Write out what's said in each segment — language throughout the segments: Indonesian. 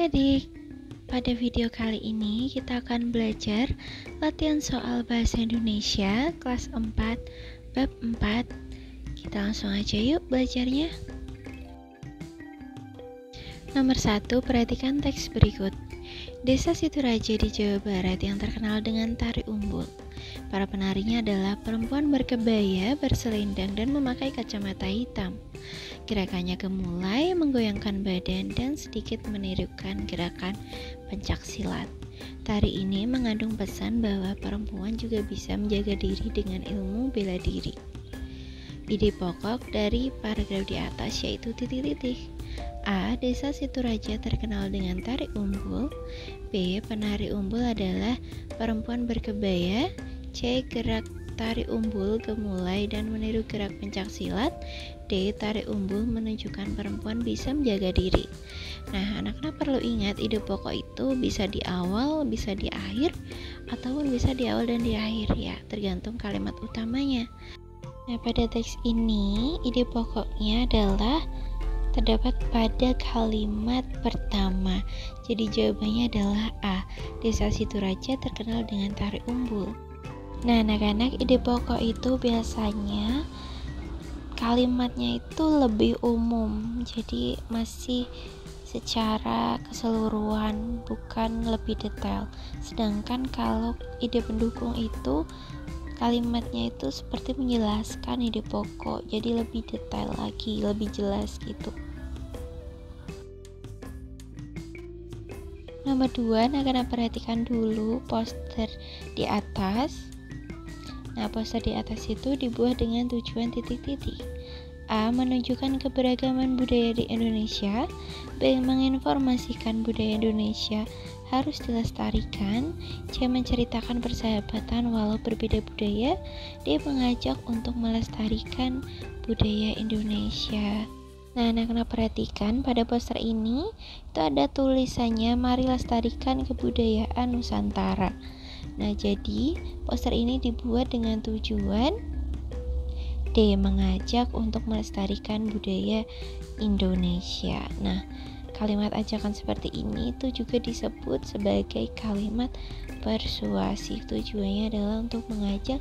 Adik-adik, pada video kali ini kita akan belajar latihan soal bahasa Indonesia kelas 4 bab 4. Kita langsung aja yuk belajarnya. Nomor 1, perhatikan teks berikut. Desa Situraja di Jawa Barat yang terkenal dengan tari umbul. Para penarinya adalah perempuan berkebaya, berselendang, dan memakai kacamata hitam. Gerakannya gemulai, menggoyangkan badan, dan sedikit menirukan gerakan pencaksilat. Tari ini mengandung pesan bahwa perempuan juga bisa menjaga diri dengan ilmu bela diri. Ide pokok dari paragraf di atas yaitu titik-titik. A. Desa Situraja terkenal dengan tari umbul. B. Penari umbul adalah perempuan berkebaya. C. Gerak tari umbul gemulai dan meniru gerak pencaksilat. D. Tari umbul menunjukkan perempuan bisa menjaga diri. Nah, anak-anak perlu ingat ide pokok itu bisa di awal, bisa di akhir, ataupun bisa di awal dan di akhir ya, tergantung kalimat utamanya. Nah, pada teks ini ide pokoknya adalah terdapat pada kalimat pertama. Jadi jawabannya adalah A. Desa Situraja terkenal dengan tari umbul. Nah, anak-anak, ide pokok itu biasanya kalimatnya itu lebih umum, jadi masih secara keseluruhan, bukan lebih detail. Sedangkan kalau ide pendukung itu kalimatnya itu seperti menjelaskan ide pokok, jadi lebih detail lagi, lebih jelas gitu. Nomor 2, anak-anak perhatikan dulu poster di atas. Nah, poster di atas itu dibuat dengan tujuan titik-titik. A. Menunjukkan keberagaman budaya di Indonesia. B. Menginformasikan budaya Indonesia harus dilestarikan. C. Menceritakan persahabatan walau berbeda budaya. D. Mengajak untuk melestarikan budaya Indonesia. Nah, anak-anak perhatikan pada poster ini itu ada tulisannya mari lestarikan kebudayaan Nusantara. Nah, jadi poster ini dibuat dengan tujuan D. Mengajak untuk melestarikan budaya Indonesia. Nah, kalimat ajakan seperti ini itu juga disebut sebagai kalimat persuasif. Tujuannya adalah untuk mengajak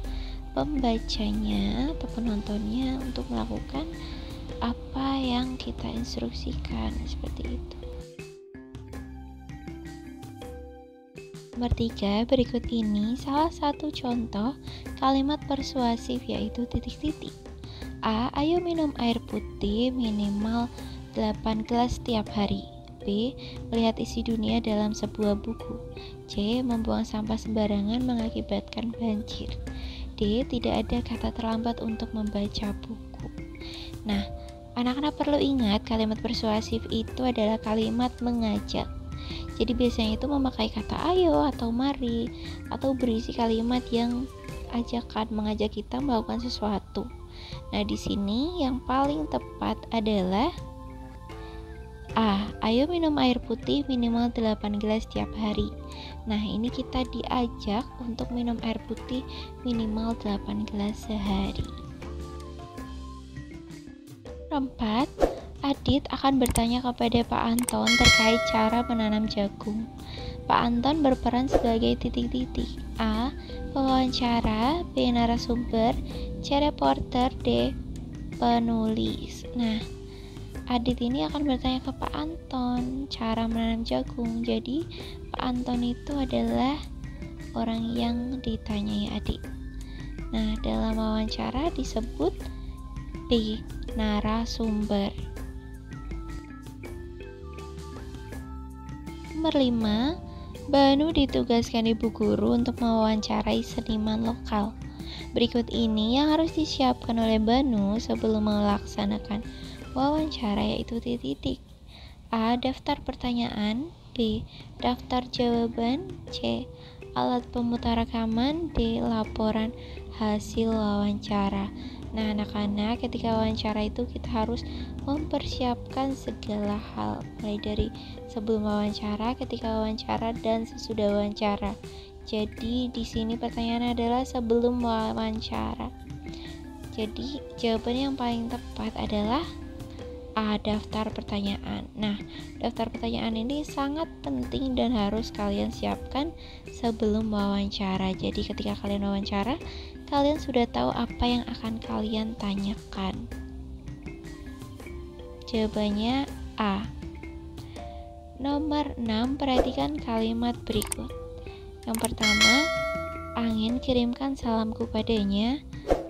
pembacanya atau penontonnya untuk melakukan apa yang kita instruksikan, seperti itu. Nomor 3, berikut ini salah satu contoh kalimat persuasif yaitu titik-titik. A. Ayo minum air putih minimal 8 gelas setiap hari. B. Melihat isi dunia dalam sebuah buku. C. Membuang sampah sembarangan mengakibatkan banjir. D. Tidak ada kata terlambat untuk membaca buku. Nah, anak-anak perlu ingat kalimat persuasif itu adalah kalimat mengajak. Jadi biasanya itu memakai kata ayo atau mari, atau berisi kalimat yang ajakan, mengajak kita melakukan sesuatu. Nah, di sini yang paling tepat adalah A. Ayo minum air putih minimal 8 gelas setiap hari. Nah, ini kita diajak untuk minum air putih minimal 8 gelas sehari. 4. Adit akan bertanya kepada Pak Anton terkait cara menanam jagung. Pak Anton berperan sebagai titik-titik. A. Pewawancara. B. Narasumber. C. Reporter. D. Penulis. Nah, Adit ini akan bertanya ke Pak Anton cara menanam jagung. Jadi, Pak Anton itu adalah orang yang ditanyai Adit. Nah, dalam wawancara disebut B. Narasumber. Nomor 5, Banu ditugaskan ibu guru untuk mewawancarai seniman lokal. Berikut ini yang harus disiapkan oleh Banu sebelum melaksanakan wawancara yaitu titik-titik. A. Daftar pertanyaan. B. Daftar jawaban. C. Alat pemutar rekaman. D. Laporan hasil wawancara. Nah, anak-anak, ketika wawancara itu kita harus mempersiapkan segala hal, mulai dari sebelum wawancara, ketika wawancara, dan sesudah wawancara. Jadi di sini pertanyaannya adalah sebelum wawancara. Jadi jawaban yang paling tepat adalah A. Daftar pertanyaan. Nah, daftar pertanyaan ini sangat penting dan harus kalian siapkan sebelum wawancara. Jadi ketika kalian wawancara, kalian sudah tahu apa yang akan kalian tanyakan. Jawabannya A. Nomor 6, perhatikan kalimat berikut. Yang pertama, angin kirimkan salamku padanya.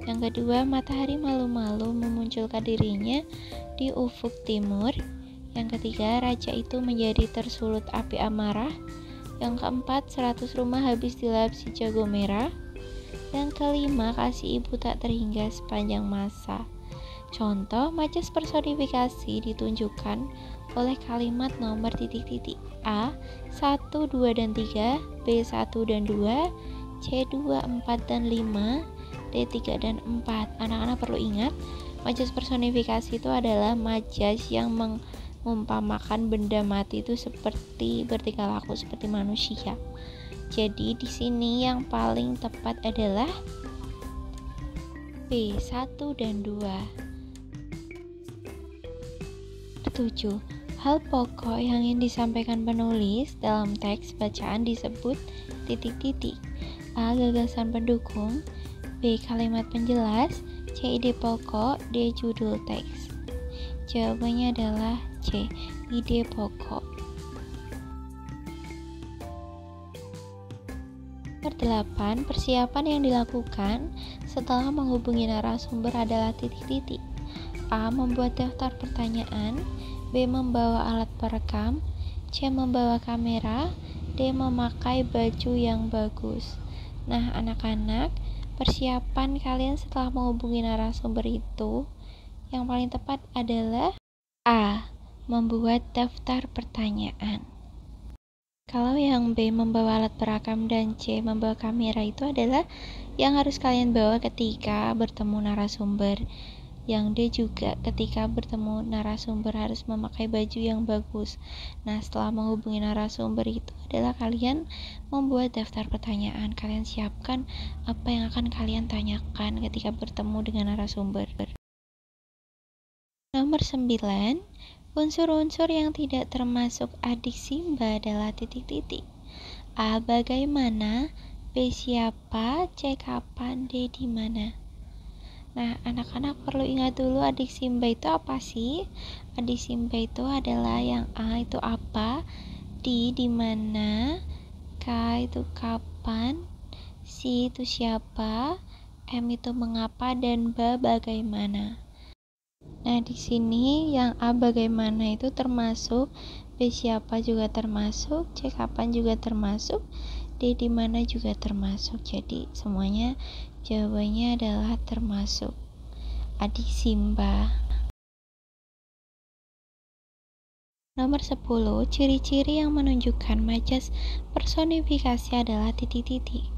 Yang kedua, matahari malu-malu memunculkan dirinya di ufuk timur. Yang ketiga, raja itu menjadi tersulut api amarah. Yang keempat, 100 rumah habis dilahap si jago merah. Yang kelima, kasih ibu tak terhingga sepanjang masa. Contoh majas personifikasi ditunjukkan oleh kalimat nomor titik-titik. A. 1, 2, dan 3, B. 1 dan 2, C. 2, 4, dan 5, D3 dan 4. Anak-anak perlu ingat, majas personifikasi itu adalah majas yang mengumpamakan benda mati itu seperti bertingkah laku seperti manusia. Jadi di sini yang paling tepat adalah B, 1 dan 2. 7. Hal pokok yang ingin disampaikan penulis dalam teks bacaan disebut titik-titik. A. Gagasan pendukung, B. Kalimat penjelas, C. Ide pokok, D. Judul teks. Jawabannya adalah C. Ide pokok. Nomor 8, persiapan yang dilakukan setelah menghubungi narasumber adalah titik-titik. A. Membuat daftar pertanyaan, B. Membawa alat perekam, C. Membawa kamera, D. Memakai baju yang bagus. Nah, anak-anak, persiapan kalian setelah menghubungi narasumber itu yang paling tepat adalah A. Membuat daftar pertanyaan. Kalau yang B. Membawa alat perekam dan C. Membawa kamera itu adalah yang harus kalian bawa ketika bertemu narasumber. Yang D juga ketika bertemu narasumber harus memakai baju yang bagus. Nah, setelah menghubungi narasumber itu adalah kalian membuat daftar pertanyaan. Kalian siapkan apa yang akan kalian tanyakan ketika bertemu dengan narasumber. Nomor 9, unsur-unsur yang tidak termasuk adik Simba adalah titik-titik. A. Bagaimana, B. Siapa, C. Kapan, D. Di mana. Nah, anak-anak perlu ingat dulu adik Simba itu apa sih? Adik Simba itu adalah yang A itu apa, D di mana, K itu kapan, C itu siapa, M itu mengapa, dan B bagaimana. Nah, di sini yang A bagaimana itu termasuk, B siapa juga termasuk, C kapan juga termasuk, D di mana juga termasuk. Jadi semuanya jawabannya adalah termasuk. Adik Simba. Nomor 10, ciri-ciri yang menunjukkan majas personifikasi adalah titik-titik.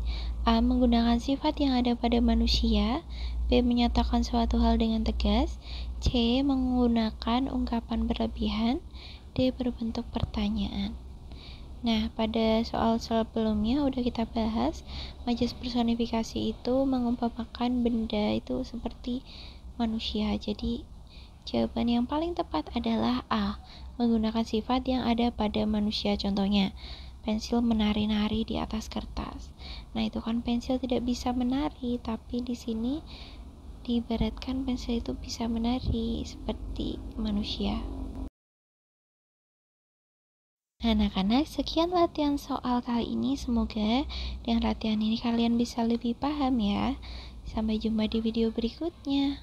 A. Menggunakan sifat yang ada pada manusia, B. Menyatakan suatu hal dengan tegas, C. Menggunakan ungkapan berlebihan, D. Berbentuk pertanyaan. Nah, pada soal sebelumnya udah kita bahas, majas personifikasi itu mengumpamakan benda itu seperti manusia. Jadi, jawaban yang paling tepat adalah A. Menggunakan sifat yang ada pada manusia. Contohnya, pensil menari-nari di atas kertas. Nah, itu kan pensil tidak bisa menari, tapi di sini diibaratkan pensil itu bisa menari seperti manusia. Anak-anak, sekian latihan soal kali ini. Semoga dengan latihan ini kalian bisa lebih paham ya. Sampai jumpa di video berikutnya.